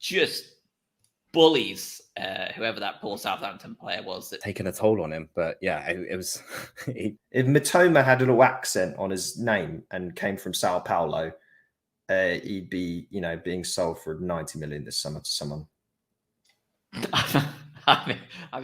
just bullies whoever that poor Southampton player was. That taking a toll on him. But yeah, it was. If Mitoma had a little accent on his name and came from Sao Paulo, he'd be, being sold for 90 million this summer to someone.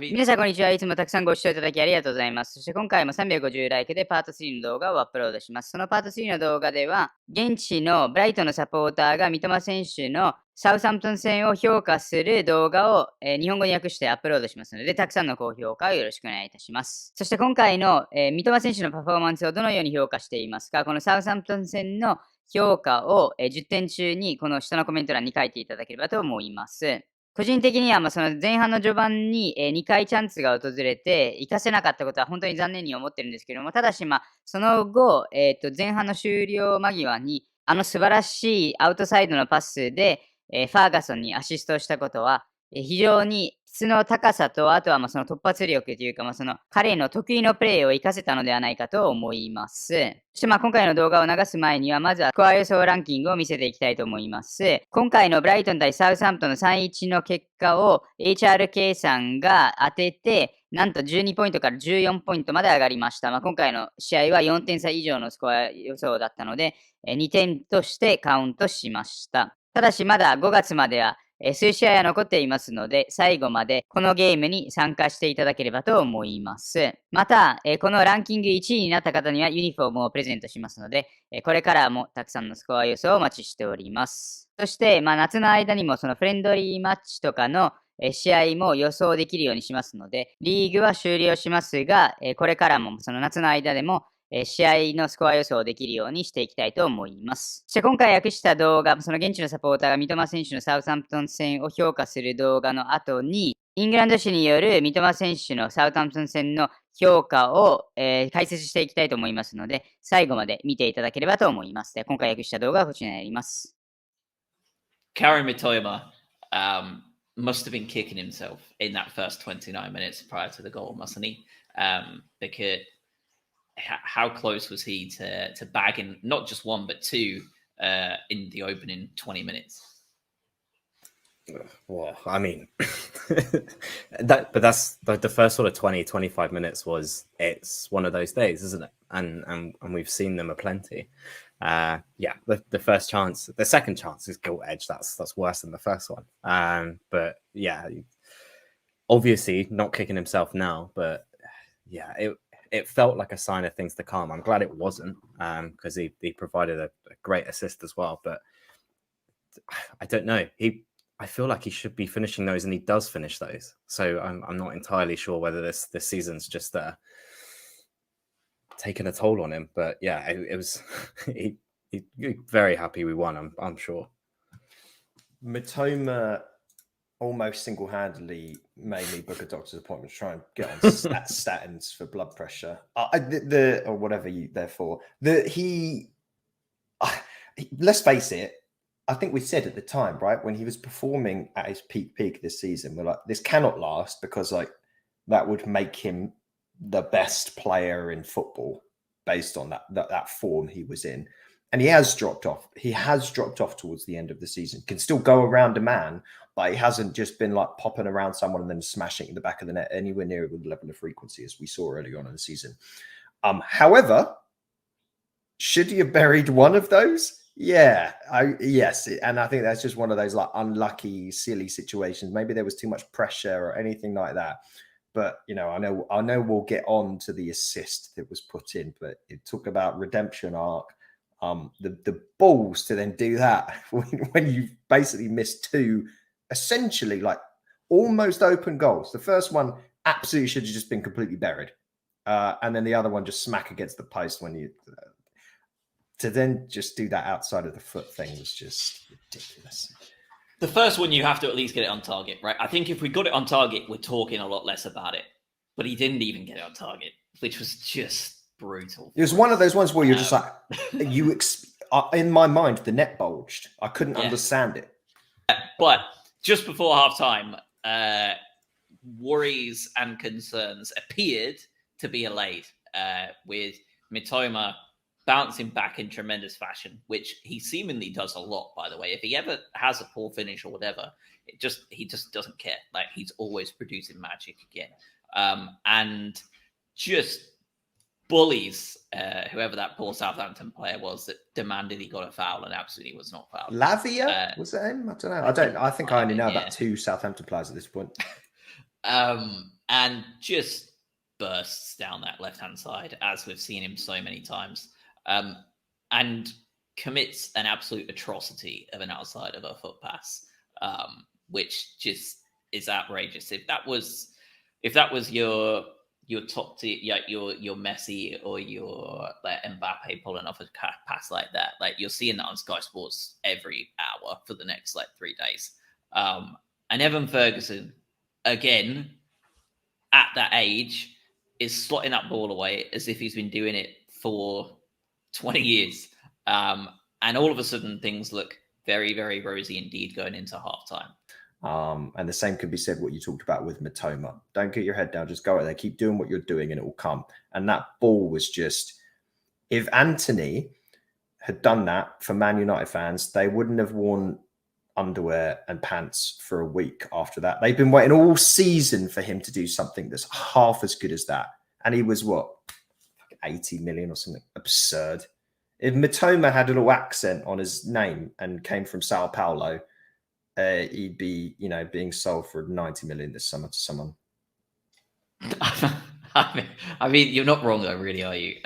皆さんこんにちは。いつもたくさんご視聴いただきありがとうございます。そして今回も350ライクでパート3の動画をアップロードします。そのパート3の動画では、現地のブライトンのサポーターが三笘選手のサウサンプトン戦を評価する動画を、日本語に訳してアップロードしますので、たくさんの高評価をよろしくお願いいたします。そして今回の、三笘選手のパフォーマンスをどのように評価していますか、このサウサンプトン戦の評価を、10点中にこの下のコメント欄に書いていただければと思います。個人的にはその前半の序盤に2回チャンスが訪れて活かせなかったことは本当に残念に思ってるんですけども、ただしその後、前半の終了間際に素晴らしいアウトサイドのパスで、ファーガソンにアシストしたことは、非常に質の高さと、あとはその突発力というか、その彼の得意のプレーを活かせたのではないかと思います。そして今回の動画を流す前には、まずはスコア予想ランキングを見せていきたいと思います。今回のブライトン対サウサンプトンの 3-1 の結果を HRK さんが当てて、なんと12ポイントから14ポイントまで上がりました。今回の試合は4点差以上のスコア予想だったので、2点としてカウントしました。ただしまだ5月までは数試合は残っていますので、最後までこのゲームに参加していただければと思います。また、このランキング1位になった方にはユニフォームをプレゼントしますので、これからもたくさんのスコア予想をお待ちしております。そして、夏の間にもそのフレンドリーマッチとかの試合も予想できるようにしますので、リーグは終了しますが、これからもその夏の間でも試合のスコア予想できるようにしていきたいと思います。そして今回訳した動画、その現地のサポーターが三笘選手のサウサンプトン戦を評価する動画の後に、イングランド紙による三笘選手のサウサンプトン戦の評価を、解説していきたいと思いますので、最後まで見ていただければと思います。で、今回訳した動画はこちらになります。Karim Mitoma must have been kicking himself in that first 29 minutes prior to the goal, mustn't he? Because how close was he to bagging not just one but two in the opening 20 minutes? Well, I mean, but that's the first sort of 20-25 minutes it's one of those days, isn't it? And we've seen them aplenty. The first chance, the second chance is gilt edge. That's worse than the first one. But yeah, obviously not kicking himself now, but yeah, it felt like a sign of things to come. I'm glad it wasn't, because he provided a great assist as well. But I don't know. I feel like he should be finishing those, and he does finish those. So I'm not entirely sure whether this season's just taken a toll on him. But yeah, it was. He very happy we won. I'm sure. Mitoma almost single-handedly made me book a doctor's appointment to try and get on statins for blood pressure, or whatever they're for. Let's face it, I think we said at the time, right, when he was performing at his peak this season, we're like, this cannot last, because that would make him the best player in football based on that form he was in. And he has dropped off. He has dropped off towards the end of the season. Can still go around a man, but he hasn't just been like popping around someone and then smashing in the back of the net anywhere near with the level of frequency as we saw earlier on in the season. However, should he have buried one of those? Yeah, yes. And I think that's just one of those like unlucky, silly situations. Maybe there was too much pressure or anything like that. But, I know we'll get on to the assist that was put in, but it took about redemption arc. The balls to then do that when you basically missed two essentially like almost open goals. The first one absolutely should have just been completely buried, and then the other one just smack against the post. When you to then just do that outside of the foot thing was just ridiculous. The first one, you have to at least get it on target, right? I think if we got it on target, we're talking a lot less about it. But he didn't even get it on target, which was just brutal. It was one of those ones where you're just like, in my mind, the net bulged. I couldn't understand it. But just before halftime, worries and concerns appeared to be allayed with Mitoma bouncing back in tremendous fashion, which he seemingly does a lot, by the way. If he ever has a poor finish or whatever, he just doesn't care. Like, he's always producing magic again. And just bullies whoever that poor Southampton player was that demanded he got a foul and absolutely was not fouled. Lavia? Was that him? I don't know. I think I only know about 2 Southampton players at this point. And just bursts down that left-hand side, as we've seen him so many times, and commits an absolute atrocity of an outside of a foot pass, which just is outrageous. If that was your top tier, your Messi or your Mbappe pulling off a pass like that, like, you're seeing that on Sky Sports every hour for the next 3 days. And Evan Ferguson, again, at that age, is slotting that ball away as if he's been doing it for 20 years. And all of a sudden, things look very, very rosy indeed going into halftime. And the same could be said what you talked about with Mitoma. Don't get your head down, just go out there, keep doing what you're doing and it will come. And that ball was just, if Anthony had done that for Man United fans, they wouldn't have worn underwear and pants for a week after that. They've been waiting all season for him to do something that's half as good as that. And he was, what, 80 million or something absurd. If Mitoma had a little accent on his name and came from Sao Paulo, he'd be, being sold for 90 million this summer to someone. I mean, you're not wrong though, really, are you?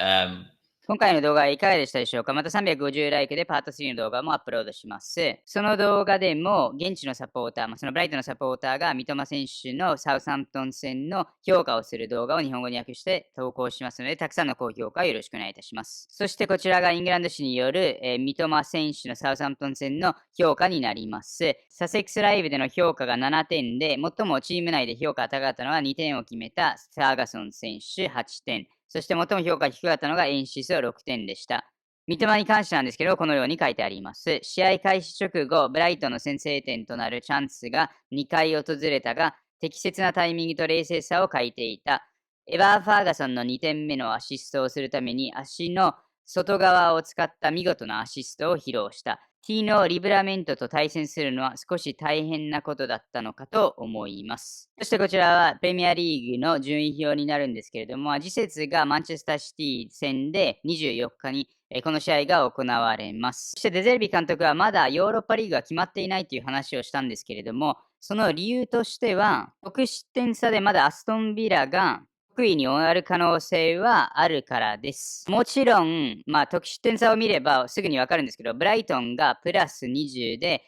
今回の動画はいかがでしたでしょうか。また350ライクでパート3の動画もアップロードします。その動画でも現地のサポーター、そのブライトのサポーターが三笘選手のサウサンプトン戦の評価をする動画を日本語に訳して投稿しますので、たくさんの高評価をよろしくお願いいたします。そしてこちらがイングランド紙による、三笘選手のサウサンプトン戦の評価になります。サセックスライブでの評価が7点で、最もチーム内で評価が高かったのは2点を決めたファーガソン選手8点。そして最も評価が低かったのがエンシス6点でした。三笘に関してなんですけど、このように書いてあります。試合開始直後、ブライトンの先制点となるチャンスが2回訪れたが、適切なタイミングと冷静さを欠いていた。エバー・ファーガソンの2点目のアシストをするために足の外側を使った見事なアシストを披露した。T のリブラメントと対戦するのは少し大変なことだったのかと思います。そしてこちらはプレミアリーグの順位表になるんですけれども、次節がマンチェスターシティ戦で24日にこの試合が行われます。そしてデゼルビ監督はまだヨーロッパリーグが決まっていないという話をしたんですけれども、その理由としては、得失点差でまだアストンビラが得意に終わる可能性はあるからです。もちろん、得失点差を見ればすぐにわかるんですけど、ブライトンがプラス20で、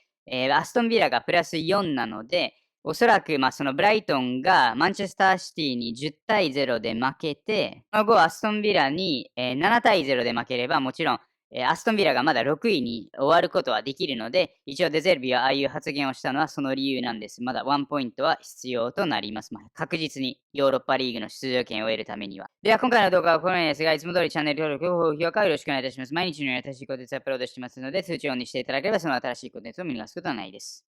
アストンビラがプラス4なので、おそらくそのブライトンがマンチェスターシティに10対0で負けて、その後アストンビラに7対0で負ければ、もちろんアストンビラがまだ6位に終わることはできるので、一応デゼルビはああいう発言をしたのはその理由なんです。まだ1ポイントは必要となります。確実にヨーロッパリーグの出場権を得るためには。では今回の動画はこのようですが、いつも通りチャンネル登録、高評価をよろしくお願いいたします。毎日のように新しいコンテンツをアップロードしてますので、通知をオンにしていただければその新しいコンテンツを見逃すことはないです。